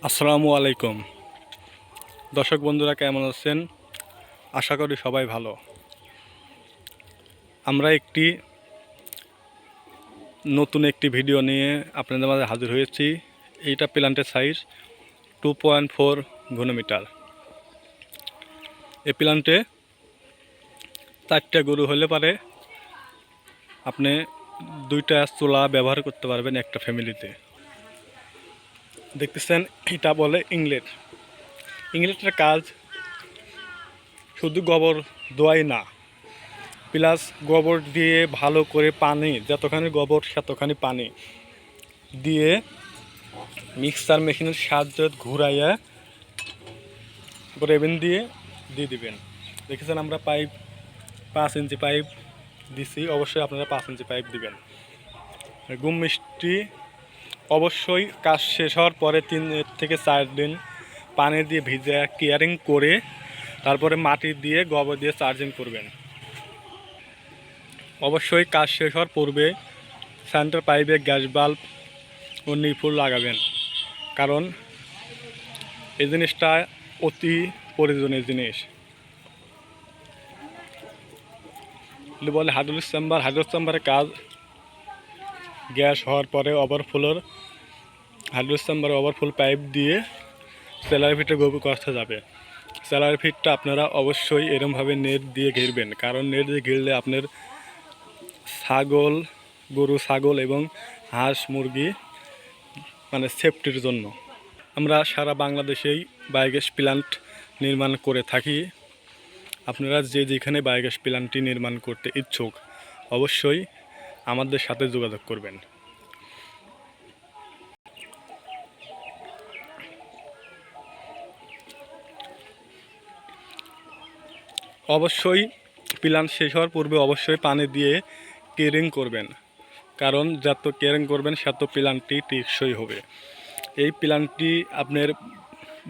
আসসালামু আলাইকুম দর্শক বন্ধুরা, কেমন আছেন? আশা করি সবাই ভালো। আমরা নতুন একটি ভিডিও নিয়ে আপনাদের মাঝে হাজির হয়েছি। এইটা প্ল্যান্টের সাইজ 2.4 ঘনমিটার। এই প্ল্যান্টে 4টা গরু হলে পারে আপনি 2টা চুলা ব্যবহার করতে পারবেন একটা ফ্যামিলিতে। দেখতেছেন, এটা বলে ইংলেটের কাজ শুধু গোবর দোয়াই না, প্লাস গোবর দিয়ে ভালো করে পানি, যতখানি গোবর সেতখানি পানি দিয়ে মিক্সার মেশিনের সাহায্যে ঘুরাইয়া রেবেন দিয়ে দিবেন। দেখেছেন আমরা 5 ইঞ্চি পাইপ দিছি, অবশ্যই আপনারা 5 ইঞ্চি পাইপ দিবেন। গুম মিষ্টি অবশ্যই কাজ শেষ হওয়ার পরে 3 থেকে 4 দিন পানি দিয়ে ভিজে কেয়ারিং করে তারপরে মাটি দিয়ে গোবর দিয়ে চার্জিং করবেন। অবশ্যই কাজ শেষ হওয়ার পূর্বে সেন্টার পাইপে গ্যাস বাল্ব ও নিপুল লাগাবেন, কারণ এই জিনিসটা অতি প্রয়োজনীয় জিনিস। বলে হাইড্রোলিক চেম্বারের কাজ গ্যাস হওয়ার পরে হাইড্রোলিক চেম্বারে ওভারফুল পাইপ দিয়ে সেলার ফিটে গোবর কষতে যাবে। সেলার ফিটটা আপনারা অবশ্যই এরমভাবে নেট দিয়ে ঘিরবেন, কারণ নেট দিয়ে ঘিরলে আপনার গরু ছাগল এবং হাঁস মুরগি সেফটির জন্য। আমরা সারা বাংলাদেশেই বায়োগ্যাস প্ল্যান্ট নির্মাণ করে থাকি। আপনারা যেখানে বায়োগ্যাস প্ল্যান্টটি নির্মাণ করতে ইচ্ছুক অবশ্যই আমাদের সাথে যোগাযোগ করবেন। অবশ্যই প্ল্যান্ট শেষ হওয়ার পূর্বে অবশ্যই পানি দিয়ে কেয়ারিং করবেন, কারণ যত কেয়ারিং করবেন তত প্ল্যান্টটি টেকসই হবে। এই প্ল্যান্টটি আপনার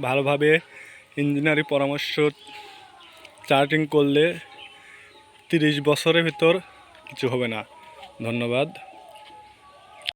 ভালোভাবে ইঞ্জিনিয়ারিং পরামর্শ চার্টিং করলে 30 বছরের ভিতর কিছু হবে না। ধন্যবাদ।